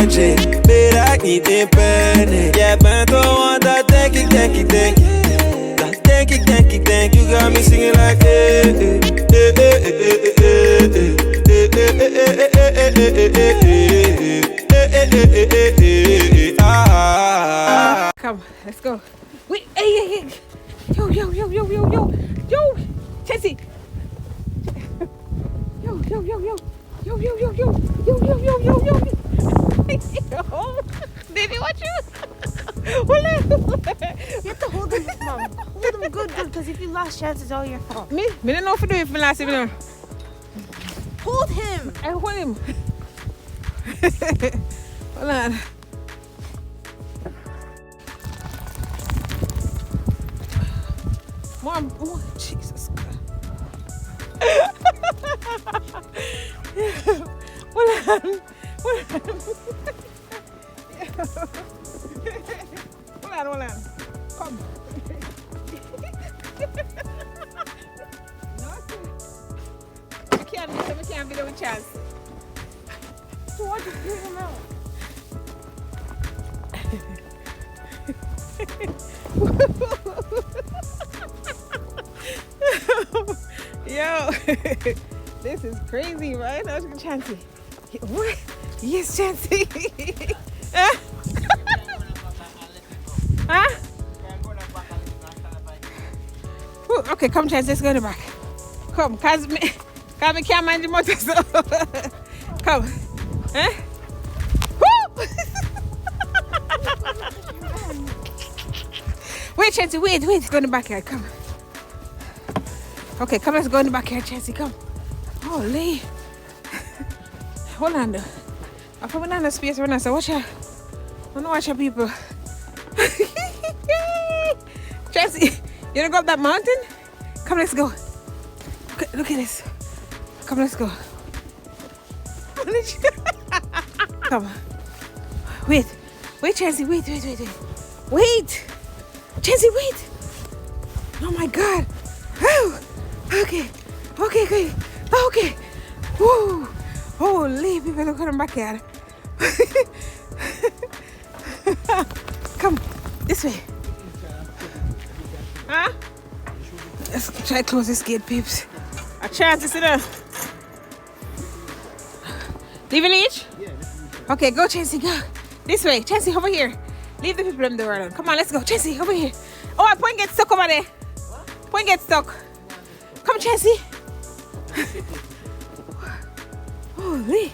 noche, verás que te pene. Yeah, pento want that thank you, thank you, thank you. That thank you, thank you, thank you. Got me singing like eh, eh, eh, eh, eh. Come, let's go. Wait, hey. Yo. Chelsea. Yo. Baby, watch you. You have to hold him, Mom. Hold him good, because if you lost chance, it's all your fault. Me don't know if I do it for last time. Hold him. I hold him. Hold on. Mom, oh, Jesus God. Hold on. Hold on. Come. I can't be there with Chance. So what just bring him out? Yo, this is crazy, right? Now look at Chancey. What? Yes, Chancey. Huh? Ooh, okay, come, Chancey. Let's go in the back. Come, cause me can't mind the motor. So. Come. Huh? Wait, Chancey, wait. Go in the backyard, come. Okay, come, let's go in the backyard, Chancey, come. Holy. Hold on, though. I'm coming down the space right now, so watch out. I don't watch out, people. Chancey, you wanna go up that mountain? Come, let's go. Look at this. Come, let's go. Come on. Wait, Chancey, wait. Wait. Chancey, wait. Oh my God. Oh. Okay. Woo. Holy people, look at them backyard. Come, this way. Huh? Let's try to close this gate, peeps. A chance to sit down. Leave a leash? Yeah. Okay, go, Chancey, go. This way. Chancey, over here. Leave the people in the world. Come on, let's go. Chancey, over here. Oh, a point gets stuck over there. Point gets stuck. Come, Chancey. Holy.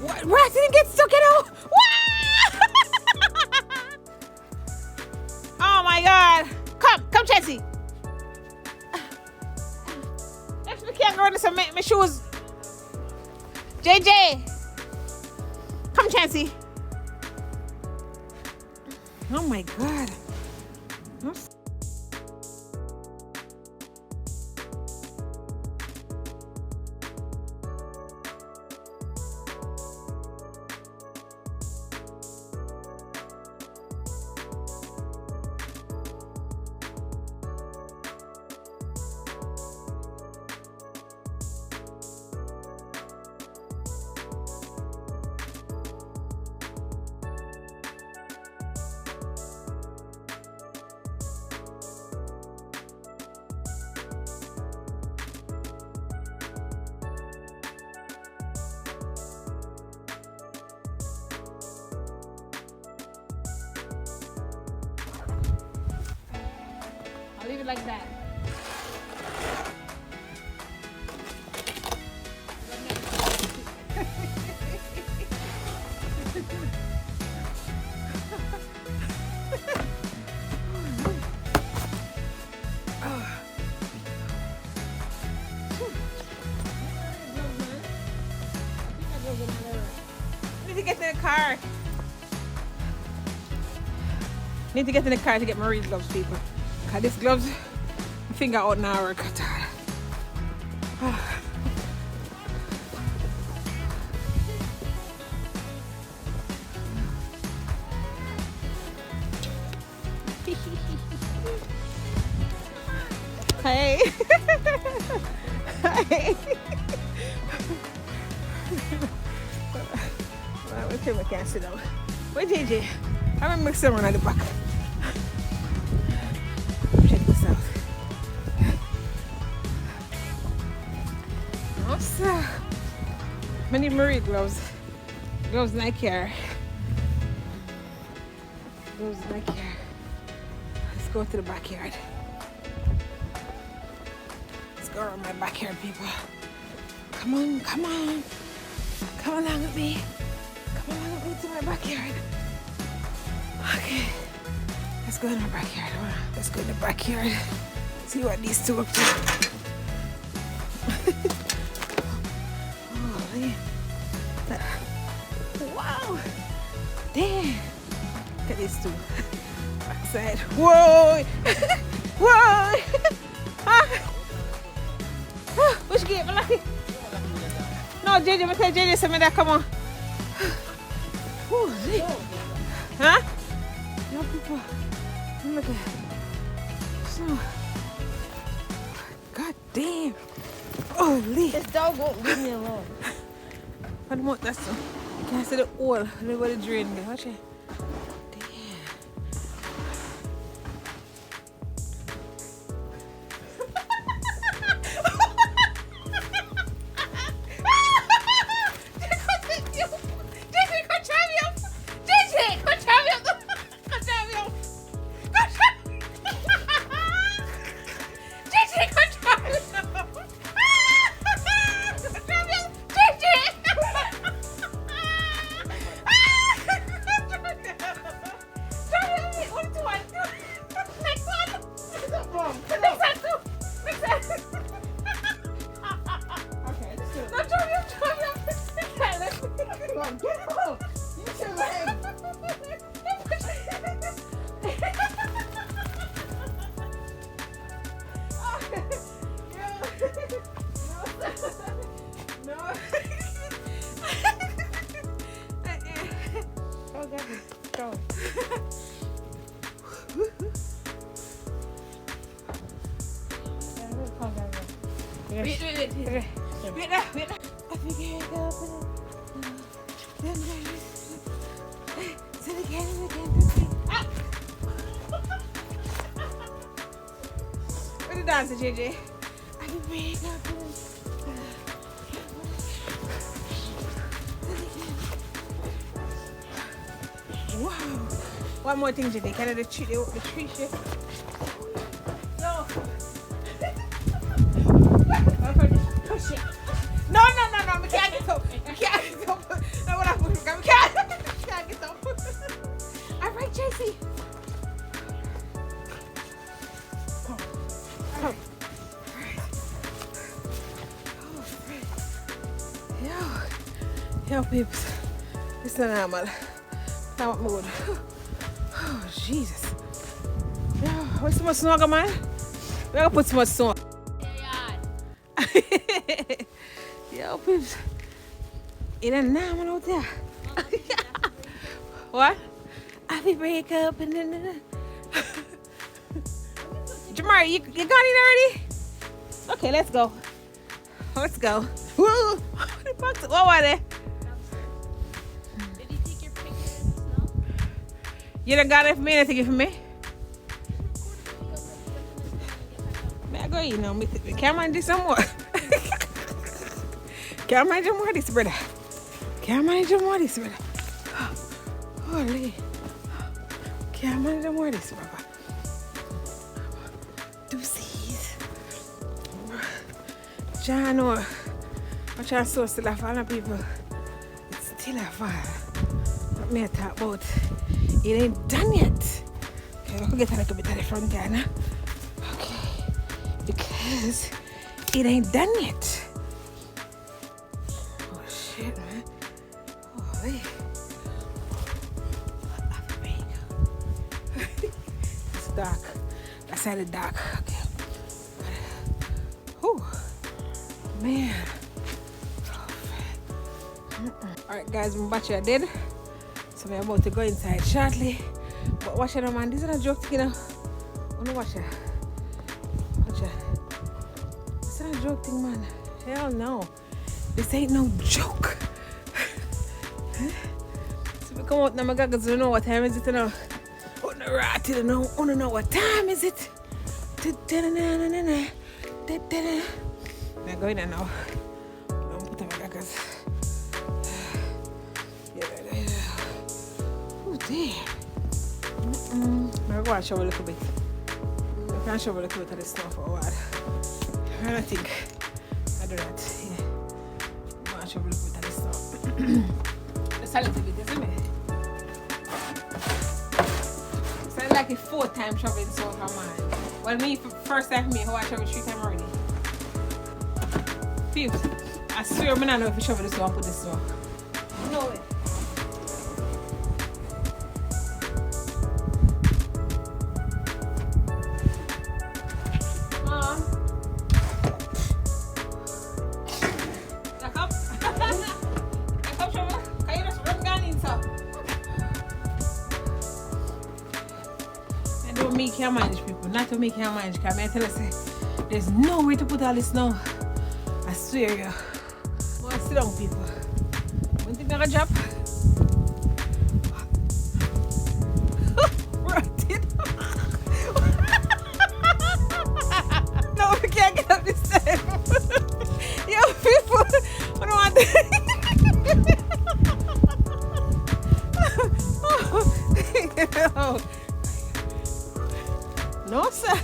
What? Didn't get stuck at all? Oh my God. Come, Chancey. If we can't go into some my shoes. JJ. Come, Chancey. Oh my God. I'll leave it like that. Need to get in the car to get Marie's gloves, people. Cause these gloves, my finger out now work at all. Hey. Hey. Okay, we can't sit down. Where JJ? I remember mix someone at the back. Check this out. Awesome. I need Marie gloves. Gloves like here. Gloves like here. Let's go to the backyard. Let's go around my backyard, people. Come on, come on. Come along with me. Come along with me to my backyard. Okay. Let's go in our backyard. Let's go in the backyard. See what these two up to. Holy. Wow. Damn. Look at these two. Backside. Whoa. Whoa. Ah. Which gate? No, JJ, I tell JJ some of that. Come on. Holy. Huh? No people. Look at that. So. God damn. Holy. This dog won't leave me alone. What the that's so? You can't see the hole. Look where the drain go. Watch it. What the dance, JJ? I can wake up. Wow. One more thing, JJ. Can I the tree shift? No. Push it. No. We can't get up. We can't get up. No, what I'm pushing. We can't get up. All right, JC. Come. Yo, peeps. It's not normal. Not mood. Oh, Jesus. Yo, what's so much snow, man? We gotta put so much snow. Yo, peeps. It ain't normal out there. What? I be break up and then. Jamari, you gone in already? Okay, let's go. Let's go. Woo! What was it? Did you take your picture in the snow? You done got it for me? You take it for me? May I go, you know, the camera do some more. Camera do more this, brother. Camera do more this, brother. Holy. Camera do more this, brother. Deuces. John, I'm trying to so still a fall, people. It's still a fall. What me I talk about? It ain't done yet. Okay, we'll get a little bit of the front there now. Okay. Because it ain't done yet. Oh shit, man. Holy. It's dark. That's how it's dark. Okay. Whew. Man. Alright guys, my battery are dead. So I'm about to go inside shortly. But watch it, man. This is not a joke, you know. Oh no, watch it. Watch it. This is not a joke thing, man. Hell no. This ain't no joke. come out now, my goggles, you know what time is it now? Oh, no, right, you know, oh, no, what time is it? I'm going in now. Don't put on my goggles. Oh, dear. I'm going to go and shower a little bit. I can shower a little bit of this snow for a while. I think I do that. Yeah. I'm going to shower a little bit of this snow. Just a little bit, isn't it? It's like the 4th time shoveling snow for mine. Well, me, first time for me, how I shovel 3 times already. 5th. I swear, I don't know if you shovel this snow or put this snow. No way. Me can't manage people, not to me can't manage, because I tell you, there's no way to put all this snow. I swear you. Well, sit down, people. One thing I got drop. Rotted. No, we can't get up this time. Yo, people, I don't want to. No, sir.